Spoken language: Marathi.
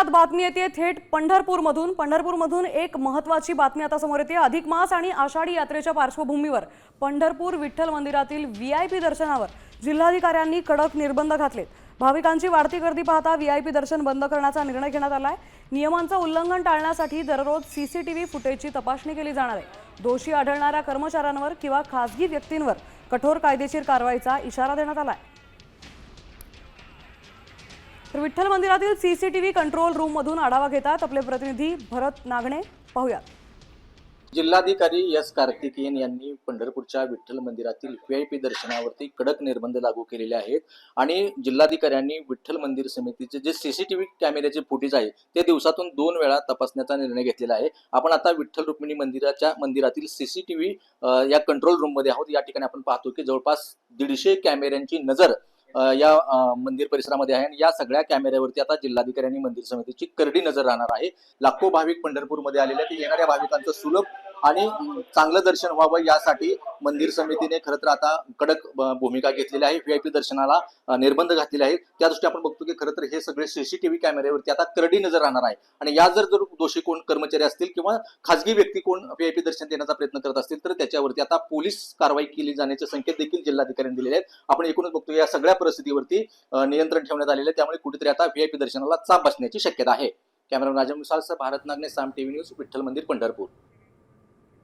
विदर्भात बातमी येते थेट पंढरपूरमधून एक महत्त्वाची बातमी आता समोर येते। अधिक मास आणि आषाढी यात्रेच्या पार्श्वभूमीवर पंढरपूर विठ्ठल मंदिरातील व्हीआयपी दर्शनावर जिल्हाधिकाऱ्यांनी कडक निर्बंध घातलेत। भाविकांची वाढती गर्दी पाहता व्हीआयपी दर्शन बंद करण्याचा निर्णय घेण्यात आलाय। नियमांचं उल्लंघन टाळण्यासाठी दररोज सीसीटीव्ही फुटेजची तपासणी केली जाणार आहे। दोषी आढळणाऱ्या कर्मचाऱ्यांवर किंवा खासगी व्यक्तींवर कठोर कायदेशीर कारवाईचा इशारा देण्यात आलाय। तर विठ्ठल मंदिरातील सीसीटीव्ही कंट्रोल रूम मधून आढावा घेतात आपले प्रतिनिधी भरत नागणे। पाहूया। जिल्हाधिकारी एस कार्तिकेयन यांनी पंढरपूरच्या विठ्ठल मंदिरातील व्हीआयपी दर्शनावरती कडक निर्बंध लागू केलेले आहेत आणि जिल्हाधिकाऱ्यांनी विठ्ठल मंदिर समितीचे जे सीसीटीव्ही कॅमेऱ्याचे फुटेज आहे ते दिवसातून 2 वेळा तपासण्याचा निर्णय घेतलेला आहे। आपण आता विठ्ठल रुक्मिणी मंदिरातील सीसीटीव्ही या कंट्रोल रूम मध्ये आहोत। या ठिकाणी आपण पाहतो की जवळपास 150 कॅमेऱ्यांची नजर या मंदिर परिसरामध्ये आहे आणि या सगळ्या कॅमेऱ्यावरती आता जिल्हाधिकाऱ्यांनी मंदिर समितीची करडी नजर राहणार आहे। लाखो भाविक पंढरपूरमध्ये आलेले आहेत। येणाऱ्या भाविकांचं सुलभ आणि चांगलं दर्शन व्हावं यासाठी मंदिर समितीने खरं तर आता कडक भूमिका घेतलेली आहे। व्हीआयपी दर्शनाला निर्बंध घातलेले आहेत। त्या दृष्टी आपण बघतो की खरं तर हे सगळे सीसीटीव्ही कॅमेऱ्यावरती आता करडी नजर राहणार आहे आणि या जर दोषी कोण कर्मचारी असतील किंवा खासगी व्यक्ती कोण व्हीआयपी दर्शन देण्याचा प्रयत्न करत असतील तर त्याच्यावरती आता पोलीस कारवाई केली जाण्याचे संकेत देखील जिल्हाधिकाऱ्यांनी दिलेले आहेत। आपण एकूणच बघतो या सगळ्या परिस्थितीवरती नियंत्रण ठेवण्यात आलेले आहे। त्यामुळे कुठेतरी आता व्हीआयपी दर्शनाला चाप बसण्याची शक्यता आहे। कॅमेरामन राजन मुसाळसह भारत नागणे, साम टीव्ही न्यूज, विठ्ठल मंदिर, पंढरपूर।